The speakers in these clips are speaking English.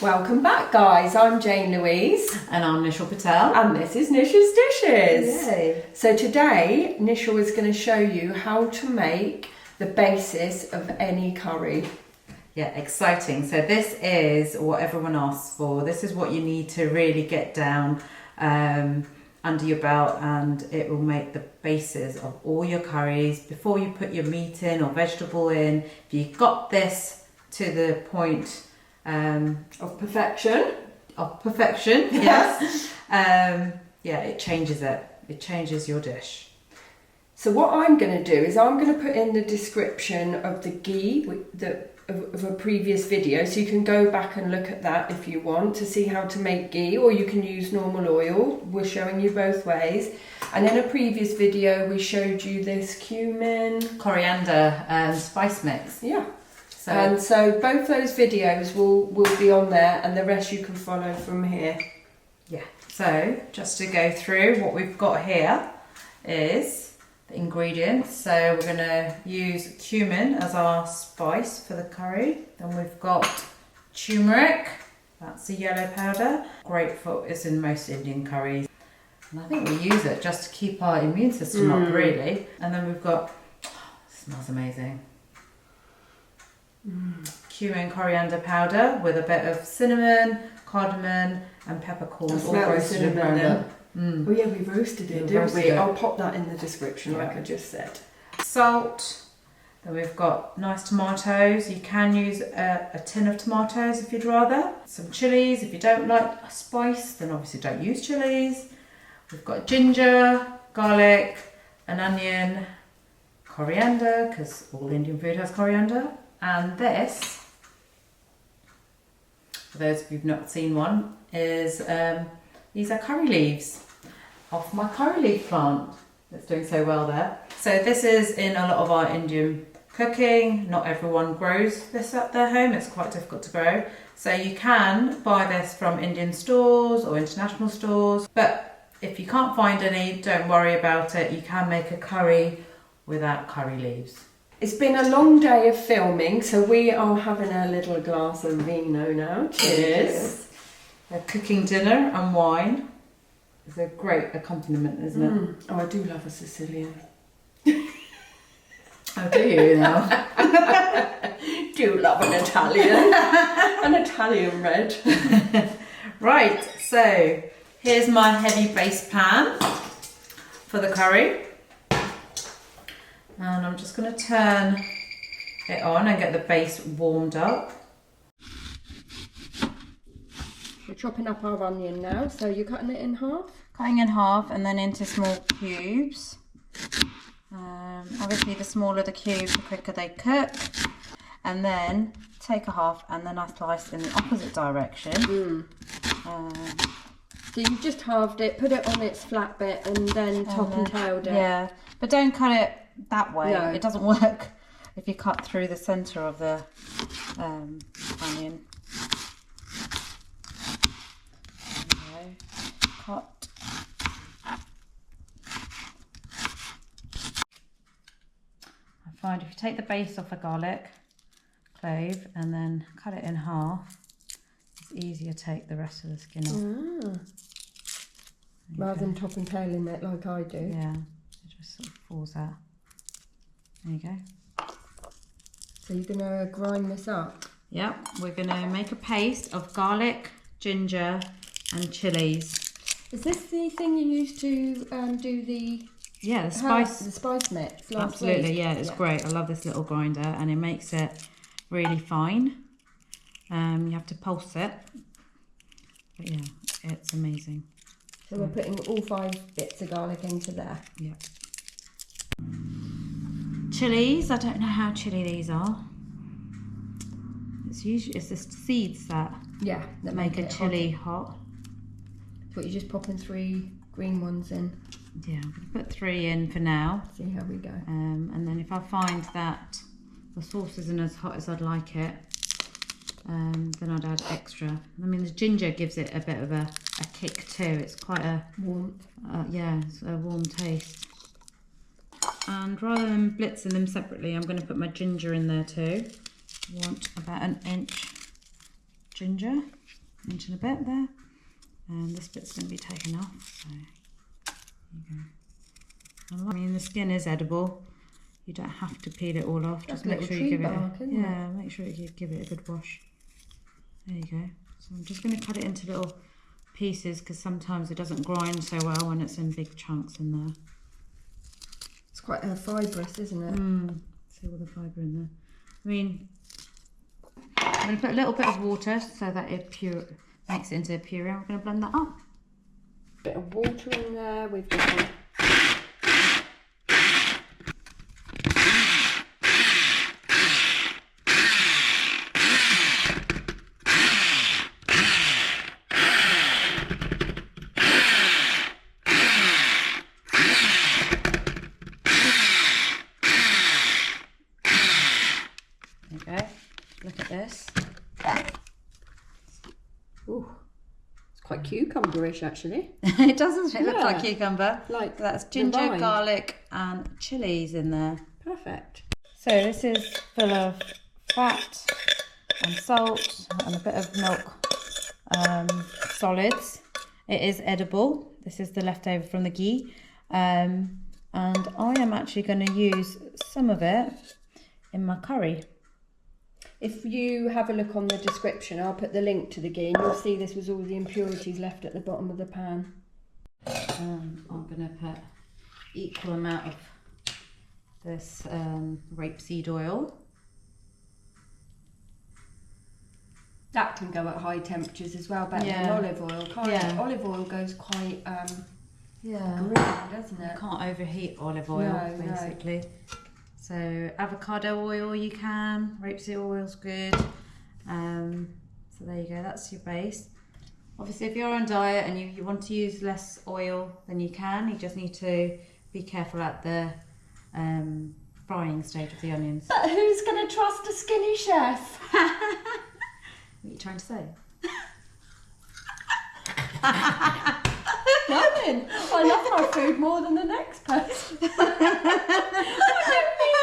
Welcome back, guys. I'm Jane Louise. And I'm Nishal Patel. And this is Nishal's Dishes. Yay. So today, Nishal is going to show you how to make the basis of any curry. Yeah, exciting. So this is what everyone asks for. This is what you need to really get down under your belt, and it will make the basis of all your curries before you put your meat in or vegetable in. If you got this to the point Of perfection. Yes. Yeah, it changes it. It changes your dish. So what I'm going to do is I'm going to put in the description of the ghee of a previous video, so you can go back and look at that if you want to see how to make ghee, or you can use normal oil. We're showing you both ways. And in a previous video we showed you this cumin, Coriander and spice mix. yeah. So both those videos will be on there, and the rest you can follow from here. Yeah, so just to go through what we've got here is the ingredients. So we're going to use cumin as our spice for the curry. Then we've got turmeric, that's the yellow powder. Great for, it's in most Indian curries. And I think we use it just to keep our immune system up, really. And then we've got, it smells amazing. Cumin coriander powder with a bit of cinnamon, cardamom and peppercorns, all roasted and ground up. Oh yeah, we roasted it, didn't we? I'll pop that in the description like I just said. Salt. Then we've got nice tomatoes. You can use a tin of tomatoes if you'd rather. Some chillies. If you don't like spice, then obviously don't use chillies. We've got ginger, garlic, an onion, coriander, because all Indian food has coriander. And this, for those of you who've not seen one, is these are curry leaves off my curry leaf plant that's doing so well there. So this is in a lot of our Indian cooking. Not everyone grows this at their home. It's quite difficult to grow. So you can buy this from Indian stores or international stores. But if you can't find any, don't worry about it. You can make a curry without curry leaves. It's been a long day of filming, so we are having a little glass of vino now. Cheers. A cooking dinner and wine is a great accompaniment, isn't it? Oh, I do love a Sicilian. Oh, do you now? Do love an Italian. An Italian red. Right, so here's my heavy base pan for the curry. And I'm just going to turn it on and get the base warmed up. We're chopping up our onion now, so you're cutting it in half? Cutting in half and then into small cubes. Obviously the smaller the cubes, the quicker they cook. And then take a half and then I slice in the opposite direction. So you've just halved it, put it on its flat bit and then top and tailed it. Yeah, but don't cut it that way. No. It doesn't work if you cut through the centre of the onion. Okay. Cut. I find if you take the base off a garlic clove and then cut it in half, it's easier to take the rest of the skin off. Rather than top and tailing it like I do. Yeah, it just sort of falls out. There you go. So you're going to grind this up? Yep, we're going to make a paste of garlic, ginger and chillies. Is this the thing you used to do the... Yeah, the spice. The spice mix last Absolutely, week? yeah, it's great. I love this little grinder and it makes it really fine. You have to pulse it. But yeah, it's amazing. So we're putting all 5 bits of garlic into there. Yeah. Chillies, I don't know how chilly these are. It's the seeds that make a chilli hot. So you're just popping 3 green ones in. Yeah, I'm going to put 3 in for now. See how we go. And then if I find that the sauce isn't as hot as I'd like it, then I'd add extra. I mean, the ginger gives it a bit of a kick too. It's quite a warmth. Yeah, it's a warm taste. And rather than blitzing them separately, I'm going to put my ginger in there too. I want about 1 inch ginger. inch and a bit there. And this bit's going to be taken off. So there you go. I mean, the skin is edible. You don't have to peel it all off. Just make sure you give it make sure you give it a good wash. There you go. So I'm just going to cut it into little pieces because sometimes it doesn't grind so well when it's in big chunks in there. It's quite fibrous, isn't it? See all the fibre in there. I mean, I'm going to put a little bit of water so that it makes it into a puree. I'm going to blend that up. Bit of water in there. We've got Look at this. Ooh, it's quite cucumber-ish actually. It does, doesn't it? Look like cucumber. Like that's ginger, garlic and chillies in there. Perfect. So this is full of fat and salt and a bit of milk solids. It is edible. This is the leftover from the ghee. And I am actually going to use some of it in my curry. If you have a look on the description, I'll put the link to the ghee and you'll see this was all the impurities left at the bottom of the pan. I'm going to put equal amount of this rapeseed oil. That can go at high temperatures as well, better than olive oil, can't it? Olive oil goes quite green, doesn't it? You can't overheat olive oil, basically. No. So avocado oil you can, rapeseed oil's good. So there you go, that's your base. Obviously if you're on diet and you want to use less oil, then you can. You just need to be careful at the frying stage of the onions. But who's going to trust a skinny chef? What are you trying to say? Nothing. I love my food more than the next person. I don't mean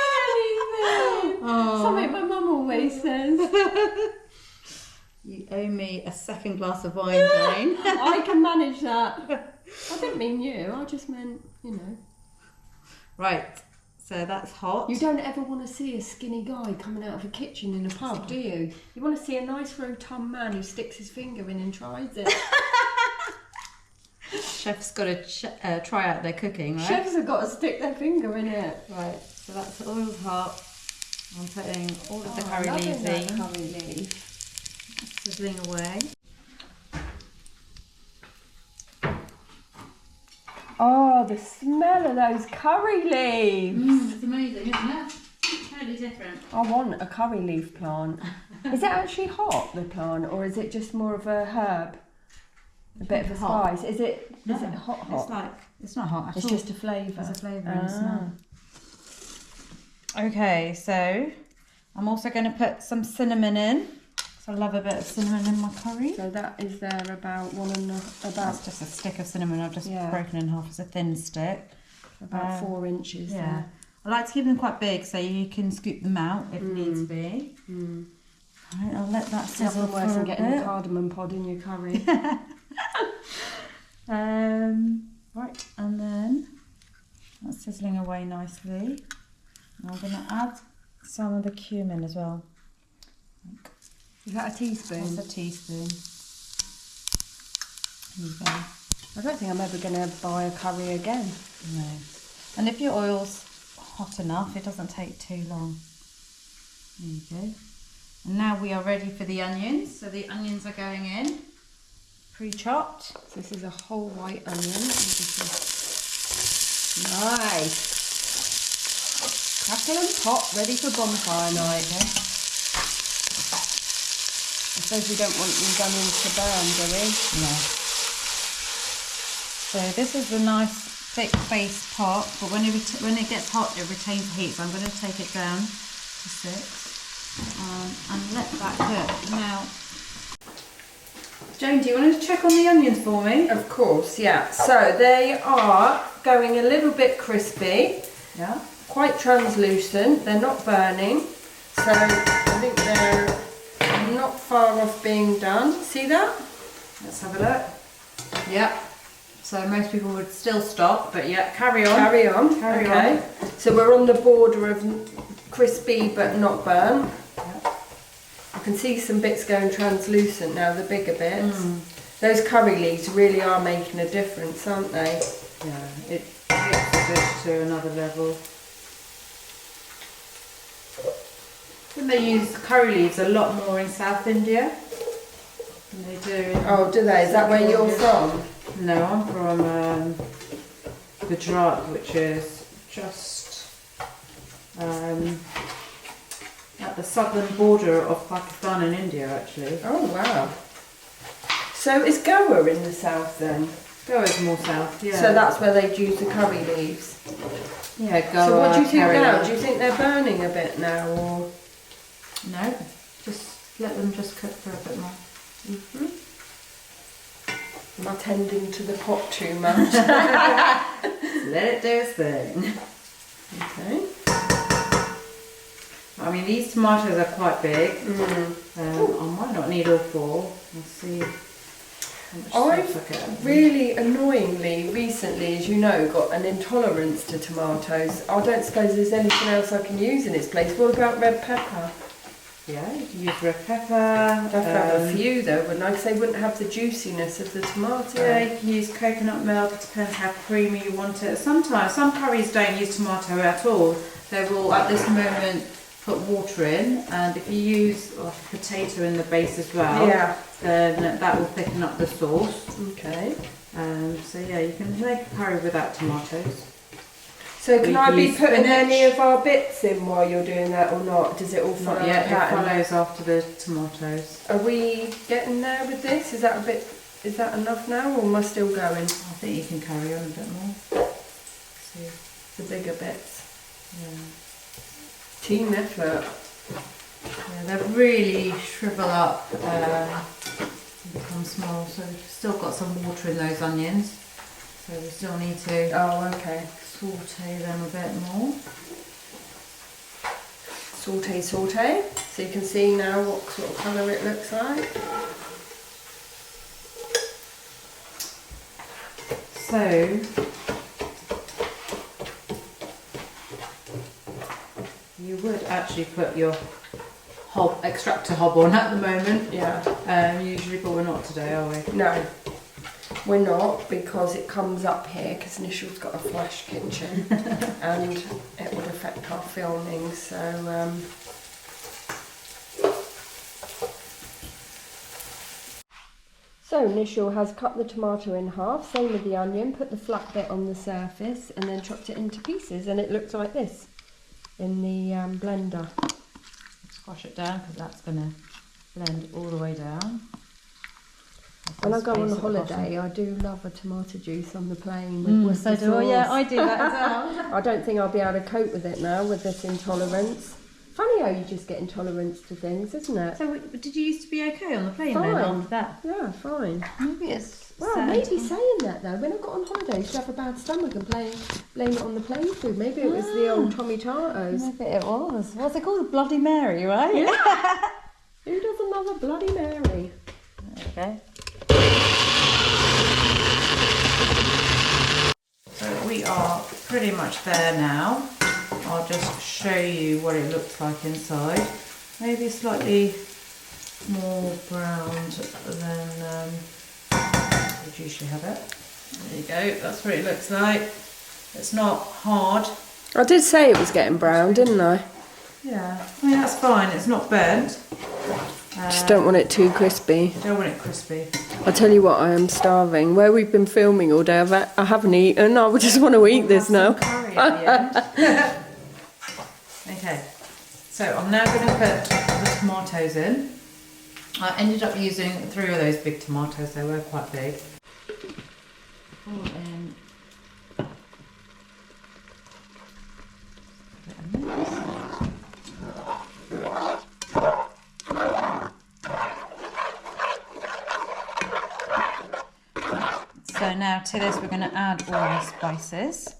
anything. Oh. Something my mum always says. You owe me a second glass of wine, Jane. I can manage that. I didn't mean you. I just meant, you know. Right. So that's hot. You don't ever want to see a skinny guy coming out of a kitchen in a pub, do you? You want to see a nice rotund man who sticks his finger in and tries it. Chefs got to try out their cooking, right? Chefs have got to stick their finger in it. Right, so that's oil's hot. I'm putting all of the curry leaves in. Curry leaf. Sizzling away. Oh, the smell of those curry leaves. It's amazing, isn't it? Totally different. I want a curry leaf plant. Is it actually hot, the plant, or is it just more of a herb? A bit of a spice. Is it hot? It's not hot at all. It's just a flavour. There's a flavour and a smell. Okay, so I'm also going to put some cinnamon in. So I love a bit of cinnamon in my curry. So that is there about That's just a stick of cinnamon. I've just broken in half. It's a thin stick. About 4 inches. Yeah. There. I like to keep them quite big so you can scoop them out if needs be. Right, I'll let that sizzle for a bit. Getting the cardamom pod in your curry. Right, and then that's sizzling away nicely. I'm going to add some of the cumin as well. Is that a teaspoon? That's a teaspoon. There you go. I don't think I'm ever going to buy a curry again. No. And if your oil's hot enough, it doesn't take too long. There you go. And now we are ready for the onions. So the onions are going in, pre-chopped. So this is a whole white onion. Nice. Crackle and pop, ready for bonfire night. Okay. I suppose we don't want these onions to burn, do we? No. So this is a nice thick base pot, but when it gets hot, it retains heat. So I'm going to take it down to 6. And let that cook. Now, Jane, do you want to check on the onions for me? Of course, yeah. So they are going a little bit crispy. Yeah. Quite translucent. They're not burning. So I think they're not not far off being done. See that? Let's have a look. Yep. So most people would still stop, but yeah, carry on. Carry on. Carry okay. on. So we're on the border of crispy but not burnt. Yep. I can see some bits going translucent now, the bigger bits. Those curry leaves really are making a difference, aren't they? Yeah, it takes the dish to another level. I think they use curry leaves a lot more in South India than they do in Oh, do they? Is that where you're from? No, I'm from Gujarat, which is just at the southern border of Pakistan and India, actually. Oh, wow. So is Goa in the south then? Goa's more south, yeah. So that's where they'd use the curry leaves? Yeah, Goa. So what do you think Kerala. now? Do you think they're burning a bit now, or...? No, just let them just cook for a bit more. Am I tending to the pot too much? Let it do its thing. Okay. I mean, these tomatoes are quite big. I might not need all 4. We'll see. I've really annoyingly recently, as you know, got an intolerance to tomatoes. I don't suppose there's anything else I can use in its place. What about red pepper? Yeah, you can use red pepper. I'd have to have a few though, wouldn't I? Because they wouldn't have the juiciness of the tomato. Yeah, you can use coconut milk. It depends how creamy you want it. Sometimes, some curries don't use tomato at all. They will, at this moment, put water in, and if you use like a potato in the base as well, then that will thicken up the sauce. Okay. So yeah, you can make a curry without tomatoes. So can I be putting spinach. any of our bits in while you're doing that or not? Does it all follow Not yet, a pattern? it follows after the tomatoes. Are we getting there with this? Is that enough now, or am I still going? I think you can carry on a bit more. See. The bigger bits. Yeah. Team effort. Yeah, they really shrivel up and become small, so we've still got some water in those onions. So we still need to saute them a bit more. Saute. So you can see now what sort of colour it looks like. So you would actually put your extractor hob on at the moment. Yeah. Usually, but we're not today, are we? No, we're not, because it comes up here because Nishal's got a flash kitchen and it would affect our filming. So Nishal has cut the tomato in half, same with the onion, put the flat bit on the surface and then chopped it into pieces, and it looks like this in the blender. Squash it down because that's going to blend all the way down. When I go on holiday, I do love a tomato juice on the plane with Worcester sauce. So do I. Yeah, I do that as well. I don't think I'll be able to cope with it now with this intolerance. Funny how you just get intolerance to things, isn't it? So did you used to be okay on the plane Fine. then after that? Yeah, fine. Maybe it's Well, maybe saying that though, when I got on holiday, I used to have a bad stomach and blame it on the plane food. Maybe it was the old Tommy Tartos. Maybe it was. What's it called? Bloody Mary, right? Yeah. Who doesn't love a Bloody Mary? There we go. So we are pretty much there now. I'll just show you what it looks like inside. Maybe slightly more browned than would usually have it. There you go, that's what it looks like. It's not hard. I did say it was getting brown, didn't I? Yeah, I mean that's fine, it's not burnt. Just don't want it too crispy. Don't want it crispy. I'll tell you what, I am starving. Where we've been filming all day, I haven't eaten. I just want to eat this now. Curry at the end. Okay, so I'm now going to put the tomatoes in. I ended up using 3 of those big tomatoes, they were quite big. Pull in. So now to this we're going to add all the spices.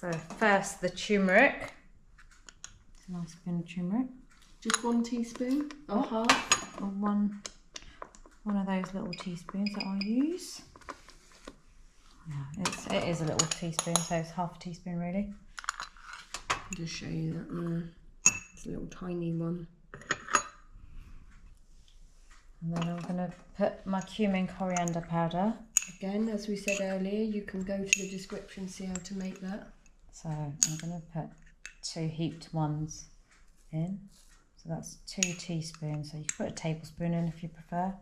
So first the turmeric. teaspoon of turmeric. Just 1 teaspoon or half? Or one of those little teaspoons that I use. Yeah, it is a little teaspoon, so it's half a teaspoon really. I'll just show you that there. It's a little tiny one. And then I'm going to put my cumin coriander powder. Again, as we said earlier, you can go to the description, see how to make that. So I'm going to put 2 heaped ones in. So that's 2 teaspoons. So you can put a tablespoon in if you prefer.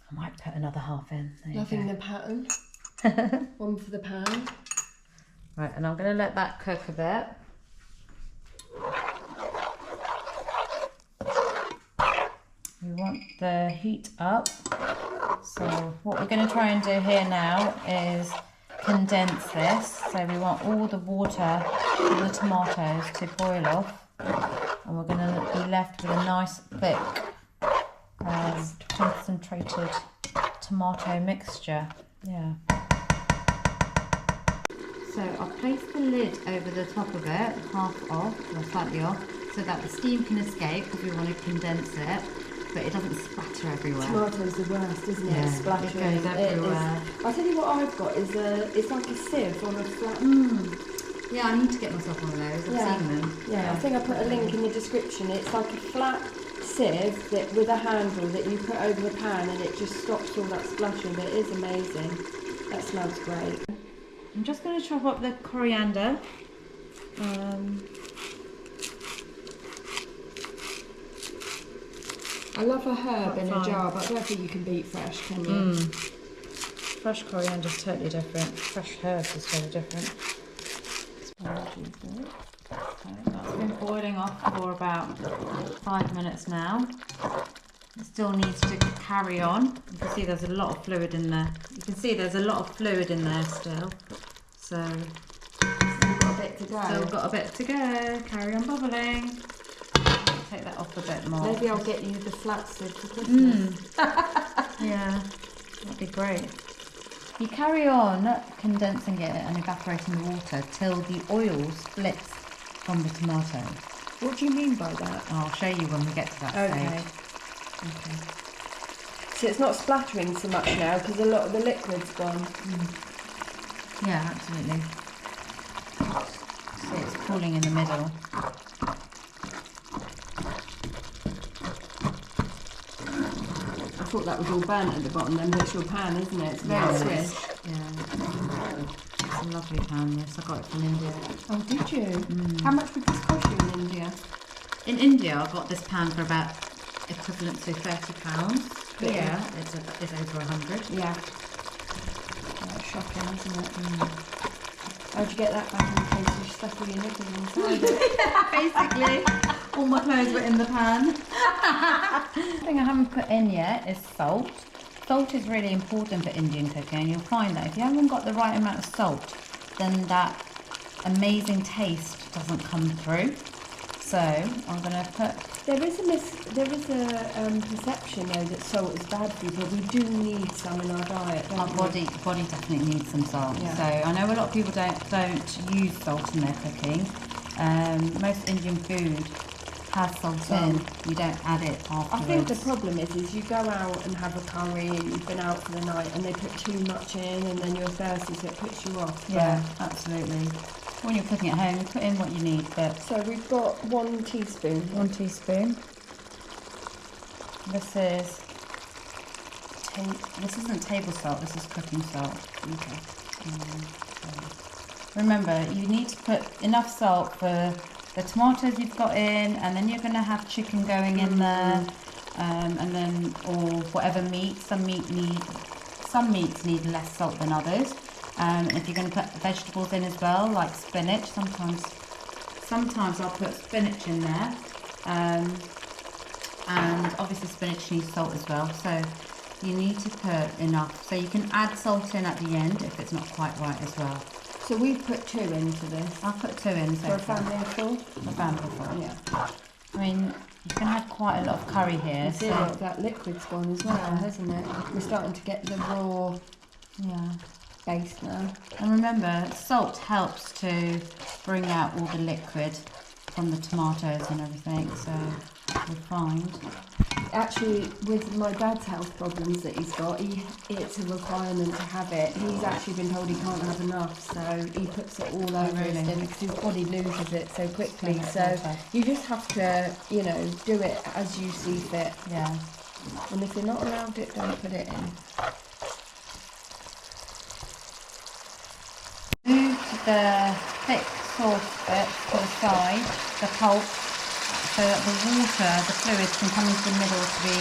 I might put another half in. Loving the pattern. One for the pan. Right, and I'm going to let that cook a bit. We want the heat up. So what we're going to try and do here now is condense this. So we want all the water of the tomatoes to boil off. And we're going to be left with a nice thick concentrated tomato mixture. Yeah. So I'll place the lid over the top of it, half off or slightly off, so that the steam can escape because we want to condense it, but it doesn't splatter everywhere. Tomato's the worst, isn't it? Yeah, Splattering. it goes everywhere. I'll tell you what I've got is it's like a sieve on a flat. Yeah, I need to get myself one of those. I've seen them. Yeah, I think I put a link in the description. It's like a flat sieve that with a handle that you put over the pan, and it just stops all that splashing. But it is amazing. That smells great. I'm just going to chop up the coriander. I love a herb in a jar, but I don't think you can beat fresh, can you? Fresh coriander is totally different. Fresh herbs is totally different. That's been boiling off for about 5 minutes now. It still needs to carry on. You can see there's a lot of fluid in there. You can see there's a lot of fluid in there still. So Still got a bit to go. still got a bit to go. Carry on bubbling. Take that off a bit more. Maybe I'll get you the flat sieve for Christmas. Yeah, that'd be great. You carry on condensing it and evaporating the water till the oil splits from the tomato. What do you mean by that? I'll show you when we get to that Okay. stage. Okay. So it's not splattering so much now because a lot of the liquid's gone. Yeah, absolutely. See, it's pooling in the middle. I thought that was all burnt at the bottom then, but it's your pan, isn't it? It's very swish. Yeah. It's a lovely pan, this. I got it from India. Oh, did you? How much would this cost you in India? In India, I got this pan for about equivalent to £30. But yeah, it's over 100. Yeah. That's shocking, isn't it? How'd you get that back in the case? You stuck all your knickers inside it. Basically, all my clothes were in the pan. The thing I haven't put in yet is salt. Salt is really important for Indian cooking. You'll find that if you haven't got the right amount of salt, then that amazing taste doesn't come through. So I'm going to put... There is a perception though that salt is bad for you, but we do need some in our diet, don't Our we? body definitely needs some salt. Yeah. So I know a lot of people don't use salt in their cooking. Most Indian food has salt in. You don't add it afterwards. I think the problem is you go out and have a curry and you've been out for the night and they put too much in and then you're thirsty, so it puts you off. Yeah, absolutely. When you're cooking at home, you put in what you need. But So we've got 1 teaspoon. 1 teaspoon. This isn't table salt. This is cooking salt. Okay. Remember, you need to put enough salt for the tomatoes you've got in, and then you're going to have chicken going in there, and then or whatever meat. Some meats need less salt than others. If you're going to put vegetables in as well, like spinach, sometimes I'll put spinach in there, and obviously spinach needs salt as well. So you need to put enough. So you can add salt in at the end if it's not quite right as well. So we've put 2 into this. I'll put 2 in. For a family of 4? A family of 4. Yeah. I mean, you can add quite a lot of curry here. You see, look, that liquid's gone as well, hasn't it? We're starting to get the raw. Yeah. base now. And remember, salt helps to bring out all the liquid from the tomatoes and everything, so we'll find. Actually, with my dad's health problems that he's got, it's a requirement to have it. He's actually been told he can't have enough, so he puts it all over his dinner because his body loses it so quickly. So you just have to, you know, do it as you see fit. Yeah. And if you're not allowed it, don't put it in. Move the thick sauce bit to the side, the pulp, so that the water, the fluids can come into the middle to be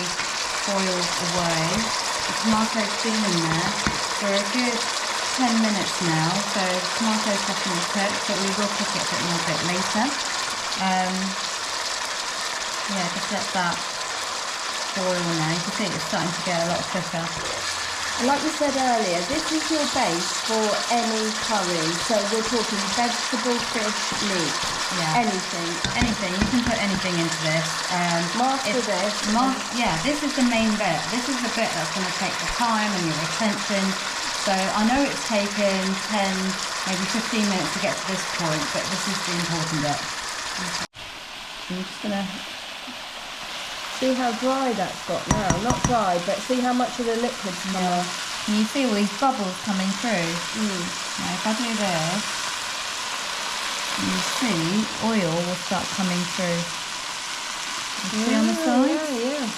boiled away. The tomatoes been in there for a good 10 minutes now, so the tomatoes definitely cooked, but we will cook it a bit later. Yeah, just let that boil now. You can see it's starting to get a lot thicker. And like we said earlier, this is your base for any curry. So we're talking vegetable, fish, meat, anything. You can put anything into this. This is the main bit. This is the bit that's going to take the time and your attention. So I know it's taken 10, maybe 15 minutes to get to this point, but this is the important bit. I'm just going to see how dry that's got now. Not dry, but see how much of the liquid's come off. Can you see all these bubbles coming through? Now if I do this, you see oil will start coming through. You see on the side? Yeah.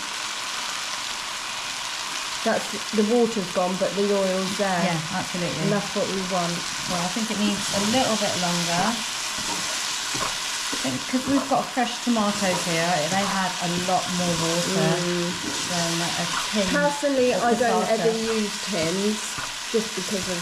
That's, the water's gone, but the oil's there. Yeah, absolutely. And that's what we want. Well, I think it needs a little bit longer. Because we've got fresh tomatoes here, they had a lot more water than a tin. Personally, I don't ever use tins just because of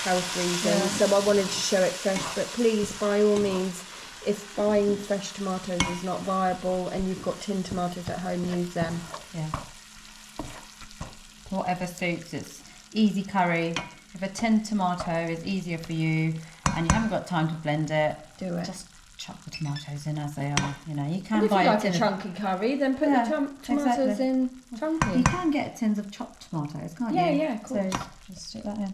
health reasons, so I wanted to show it fresh. But please, by all means, if buying fresh tomatoes is not viable and you've got tin tomatoes at home, use them. Yeah. Whatever suits. It's easy curry. If a tin tomato is easier for you and you haven't got time to blend it, do it. Just chuck the tomatoes in as they are. You know, you can and if buy you like a chunky curry, then put the tomatoes in chunky. You can get tins of chopped tomatoes, can't you? Yeah, of course. So just stick that in.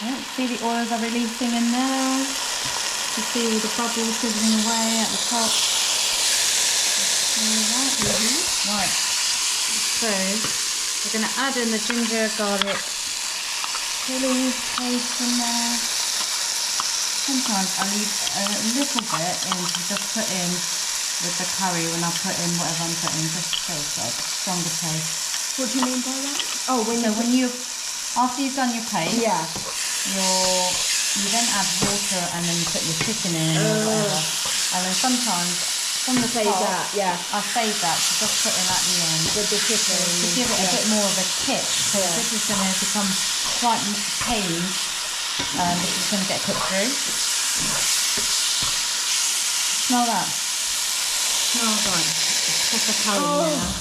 Yeah, see the oils are releasing in now. You see the bubbles sizzling away at the top. Right. So we're going to add in the ginger, garlic, chillies paste in there. Sometimes I leave a little bit in to just put in with the curry when I put in whatever I'm putting, just so it's got a stronger taste. What do you mean by that? Oh, after you've done your paste, yeah, you then add water and then you put your chicken in or whatever. And then sometimes from the top, I fade that to just put in at the end with the chicken to give it a bit more of a kick. So this is going to become quite tame. This is going to get cooked through. Smell that. Smells like proper curry now.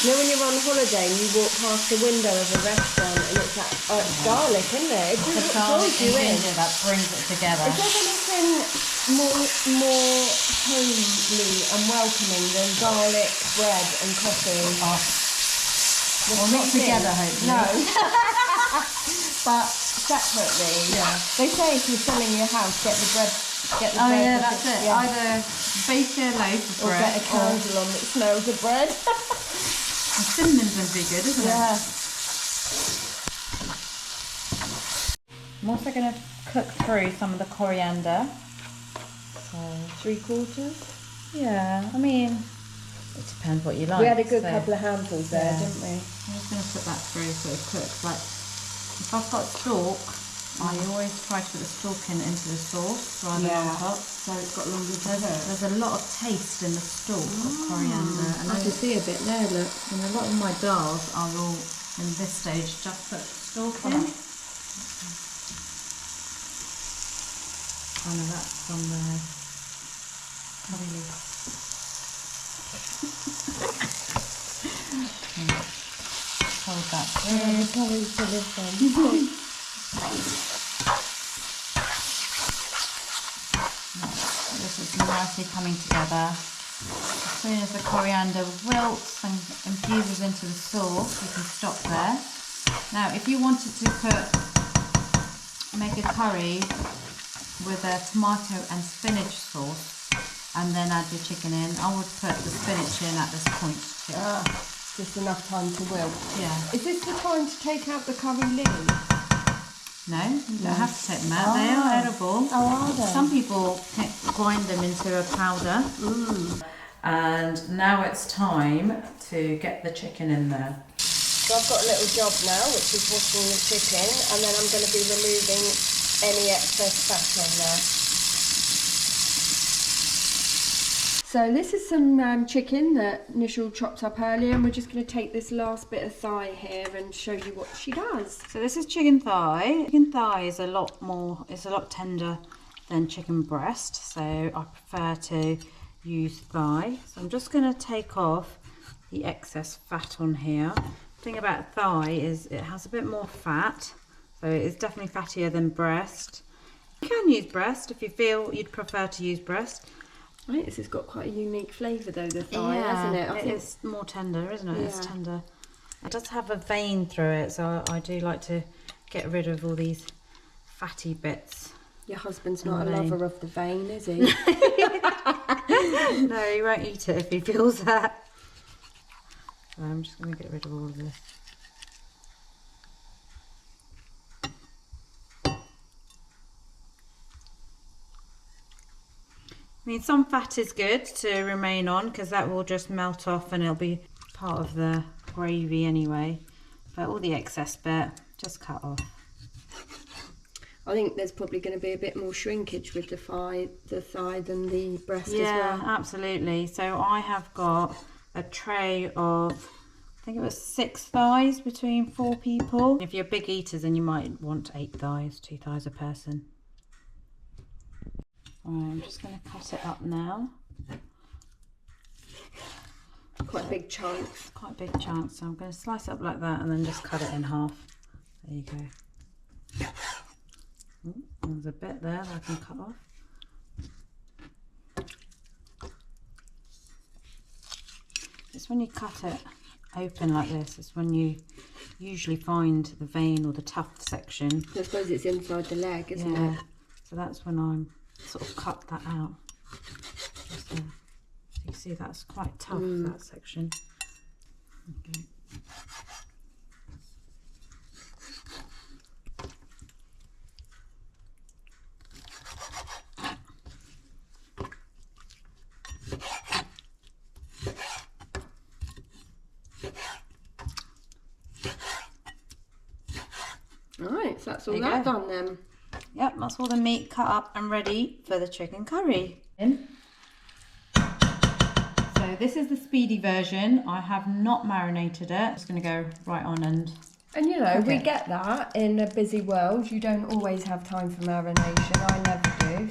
You know when you're on holiday and you walk past the window of a restaurant and it's like, it's garlic, isn't it? It just pulls you in. That brings it together. Is there anything more homely and welcoming than garlic, bread and coffee? Well, not together, hopefully. No. But separately. Yeah. They say if you're selling your house, get the bread. That's it. Yeah. Either bake a loaf of bread or get a candle on that smells of bread. Cinnamon's going to be good, isn't it? Yeah. I'm also going to cook through some of the coriander. So 3/4? Yeah, I mean, it depends what you like. We had a good couple of handfuls there, didn't we? I'm just going to put that through so it cooks. Like, if I've got stalk, I always try to put the stalk into the sauce rather than on top. So it's got longer to cook. There's a lot of taste in the stalk of coriander. And I can see a bit there, look. And a lot of my dals are all, in this stage, just put stalk in. Some of that's from the curry leaf. Hold that through. Curry's to live on. This is nicely coming together. soon as the coriander wilts and infuses into the sauce, you can stop there. Now, if you wanted to make a curry with a tomato and spinach sauce and then add your chicken in, I would put the spinach in at this point too. Just enough time to wilt. Yeah. Is this the time to take out the curry leaves? No, you don't have to take them out. They are edible. Oh, are they? Some people grind them into a powder. And now it's time to get the chicken in there. So I've got a little job now, which is washing the chicken, and then I'm going to be removing any excess fat on there. So this is some chicken that Nishal chopped up earlier, and we're just going to take this last bit of thigh here and show you what she does. So this is chicken thigh. Chicken thigh is a lot tender than chicken breast, so I prefer to use thigh. So I'm just going to take off the excess fat on here. The thing about thigh is it has a bit more fat, so it's definitely fattier than breast. You can use breast if you feel you'd prefer to use breast. I think this has got quite a unique flavour though, the thigh, hasn't it? It is more tender, isn't it? Yeah. It's tender. It does have a vein through it, so I do like to get rid of all these fatty bits. Your husband's not a lover of the vein, is he? No, he won't eat it if he feels that. So I'm just going to get rid of all of this. I mean, some fat is good to remain on because that will just melt off and it'll be part of the gravy anyway. But all the excess bit, just cut off. I think there's probably going to be a bit more shrinkage with the thigh than the breast as well. Yeah, absolutely. So I have got a tray of, I think it was 6 thighs between 4 people. If you're big eaters, then you might want 8 thighs, 2 thighs a person. Right, I'm just going to cut it up now. Quite big chunks. Quite big chunks. So I'm going to slice it up like that and then just cut it in half. There you go. Ooh, there's a bit there that I can cut off. It's when you cut it open like this, it's when you usually find the vein or the tough section. I suppose it's inside the leg, isn't it? So that's when I'm sort of cut that out. Just there. So you see that's quite tough, that section. Okay. Right, so that's all that done then. Yep, that's all the meat cut up and ready for the chicken curry. So this is the speedy version. I have not marinated it. I'm just going to go right on and you know, we get that in a busy world. You don't always have time for marination. I never do.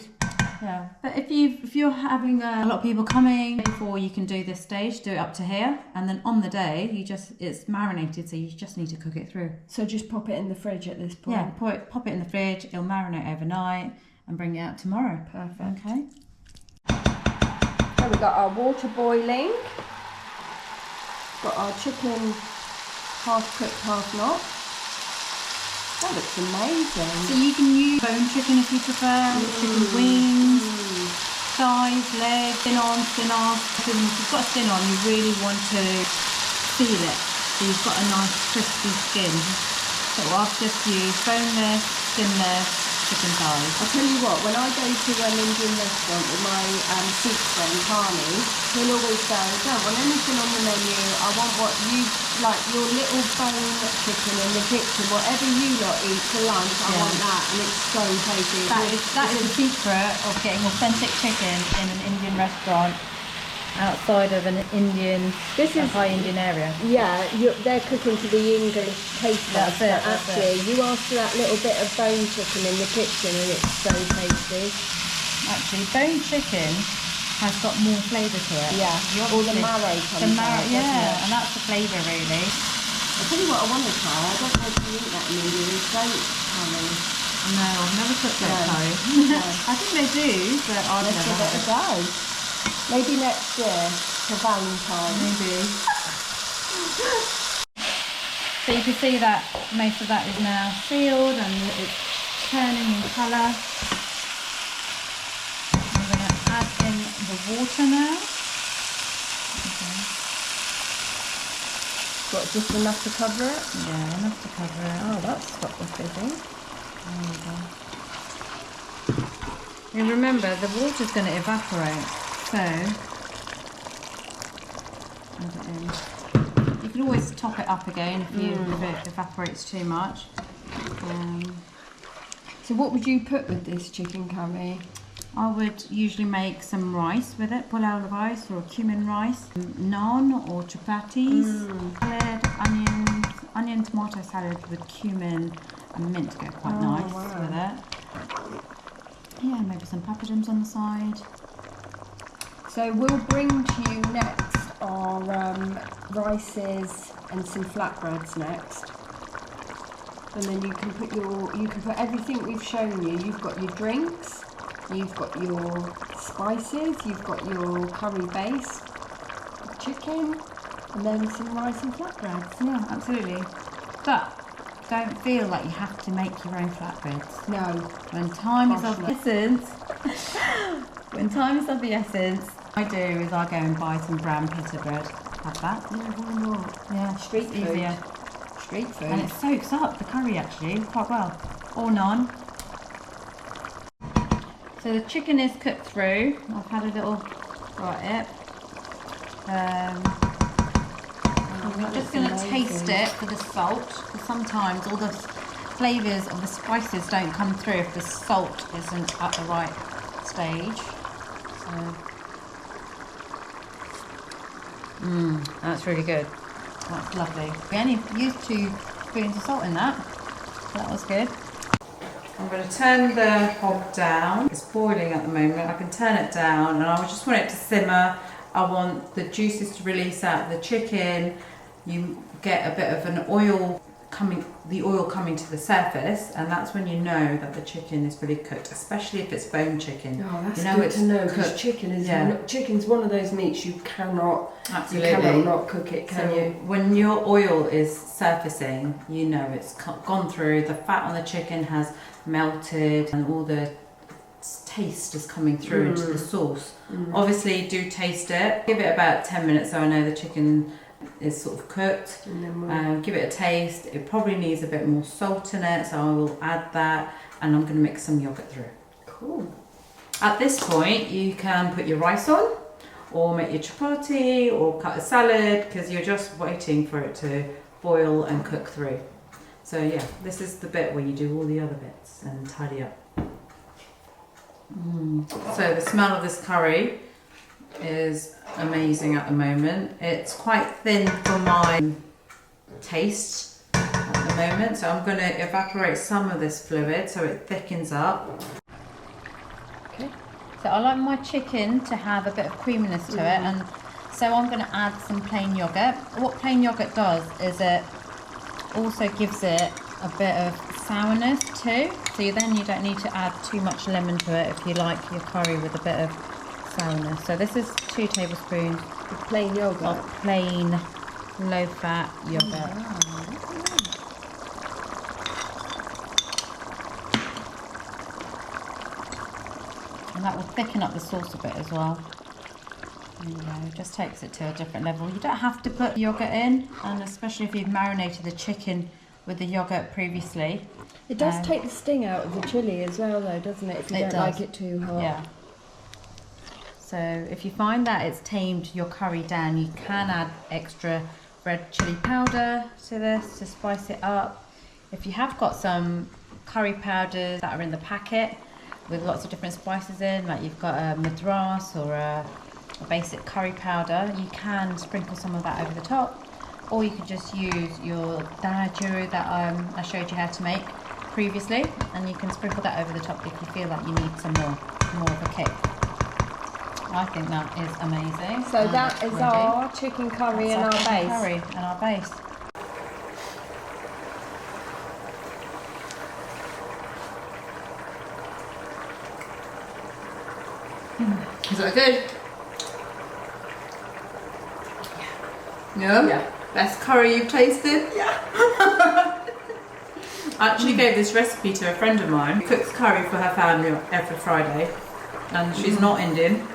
Yeah, but if you're having a lot of people coming before you can do this stage, do it up to here, and then on the day it's marinated, so you just need to cook it through. So just pop it in the fridge at this point. Yeah, pop it in the fridge. It'll marinate overnight and bring it out tomorrow. Perfect. Okay. So we've got our water boiling. Got our chicken half cooked, half not. That looks amazing. So you can use bone chicken if you prefer, chicken wings, thighs, legs, skin on, skin off. Because if you've got skin on, you really want to feel it. So you've got a nice crispy skin. So I've just used boneless, skinless chicken thighs. I'll tell you what, when I go to an Indian restaurant with my Sikh friend, Hani, he'll always say, I don't want anything on the menu, I want what you, like your little bone chicken in the kitchen, whatever you lot eat for lunch, I want that, and it's so tasty. That is the secret of getting authentic chicken in an Indian restaurant outside of an high Indian area. Yeah, they're cooking to the English taste buds, but actually you ask for that little bit of bone chicken in the kitchen and it's so tasty. Actually, bone chicken has got more flavour to it. Yeah, all the marrow comes out. Yeah, and that's the flavour really. I'll tell you what I want to try, I don't know if you eat that in India, is goat curry. No, I've never cooked goat curry. I think they do, but I've never had it. Maybe next year. for Valentine's. Maybe. So you can see that most of that is now sealed and it's turning in colour. I'm going to add in the water now. Okay. What, just enough to cover it? Yeah, enough to cover it. Oh, that's got the fizzing. There you go. And remember, the water's going to evaporate, so add it in. You can always top it up again if it evaporates too much. So what would you put with this chicken curry? I would usually make some rice with it, pulao rice or cumin rice, naan or chapatis, salad, onion tomato salad with cumin and mint go quite nice with it. Yeah, maybe some papadums on the side. So we'll bring to you next our rices and some flatbreads next. And then you can put everything we've shown you. You've got your drinks, you've got your spices, you've got your curry base, chicken, and then some rice and flatbreads. Yeah, absolutely. But don't feel like you have to make your own flatbreads. No. When time is of the essence, what I do is I go and buy some brown pita bread. Have that. Yeah, why not? Yeah, Street food. easier. Street food. And it soaks up the curry actually quite well. Or naan. So the chicken is cooked through. I've had a little go at it. We're just going to taste it for the salt, because sometimes all the flavours of the spices don't come through if the salt isn't at the right stage. So, that's really good. That's lovely. We only used 2 spoons of salt in that, so that was good. I'm going to turn the hob down. It's boiling at the moment. I can turn it down and I just want it to simmer. I want the juices to release out of the chicken. You get a bit of an oil coming to the surface, and that's when you know that the chicken is fully cooked, especially if it's bone chicken. Oh, that's you know good it's to know, because cooked. chicken's one of those meats you cannot not cook it, can you? When your oil is surfacing, you know it's gone through, the fat on the chicken has melted and all the taste is coming through into the sauce. Obviously do taste it, give it about 10 minutes so I know the chicken is sort of cooked. And then give it a taste. It probably needs a bit more salt in it, so I will add that, and I'm going to mix some yogurt through. Cool. At this point you can put your rice on, or make your chapati, or cut a salad, because you're just waiting for it to boil and cook through. So yeah, this is the bit where you do all the other bits and tidy up. So the smell of this curry is amazing at the moment. It's quite thin for my taste at the moment, so I'm going to evaporate some of this fluid so it thickens up. Okay, so I like my chicken to have a bit of creaminess to it, and so I'm going to add some plain yogurt. What plain yogurt does is it also gives it a bit of sourness too, so then you don't need to add too much lemon to it if you like your curry with a bit of sourness. So this is 2 tablespoons of plain yogurt. Of plain low fat yogurt. And that will thicken up the sauce a bit as well. There you go, it just takes it to a different level. You don't have to put yogurt in, and especially if you've marinated the chicken with the yogurt previously. It does take the sting out of the chilli as well though, doesn't it? If you don't like it too hot. Yeah. So if you find that it's tamed your curry down, you can add extra red chilli powder to this to spice it up. If you have got some curry powders that are in the packet with lots of different spices in, like you've got a madras or a basic curry powder, you can sprinkle some of that over the top, or you could just use your dana juru that I showed you how to make previously, and you can sprinkle that over the top if you feel like you need some more of a kick. I think that is amazing. So that is our chicken curry and our base. Curry and our base. Is that good? Yeah? Yeah. Best curry you've tasted? Yeah. I actually gave this recipe to a friend of mine who cooks curry for her family every Friday, and she's not Indian,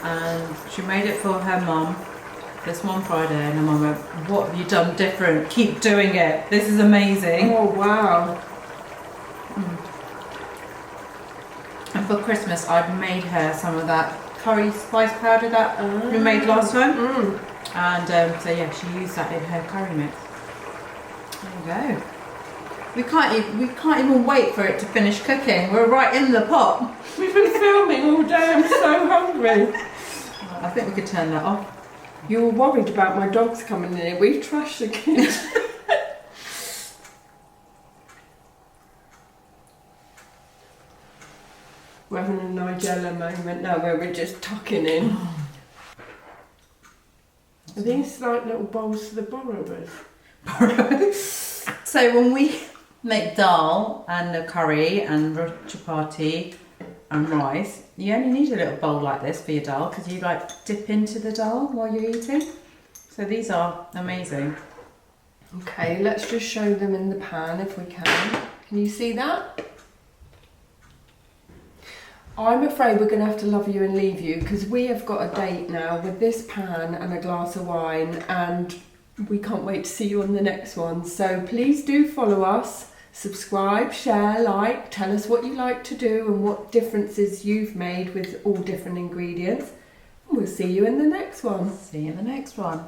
and she made it for her mum this one Friday, and her mum went, "What have you done different? Keep doing it. This is amazing." Oh wow. And for Christmas I'd made her some of that curry spice powder that we made last time, and so yeah, she used that in her curry mix. There you go. We can't even wait for it to finish cooking. We're right in the pot. We've been filming all day. I'm so hungry. I think we could turn that off. You were worried about my dogs coming in here. We trashed the kids. We're having a Nigella moment now where we're just tucking in. Are these like little bowls for the borrowers? So when we make dal and the curry and chapati and rice, you only need a little bowl like this for your dal because you like dip into the dal while you're eating. So these are amazing. Okay, let's just show them in the pan if we can. Can you see that? I'm afraid we're going to have to love you and leave you because we have got a date now with this pan and a glass of wine, and we can't wait to see you on the next one. So please do follow us, subscribe, share, like, tell us what you like to do and what differences you've made with all different ingredients. And we'll see you in the next one. See you in the next one.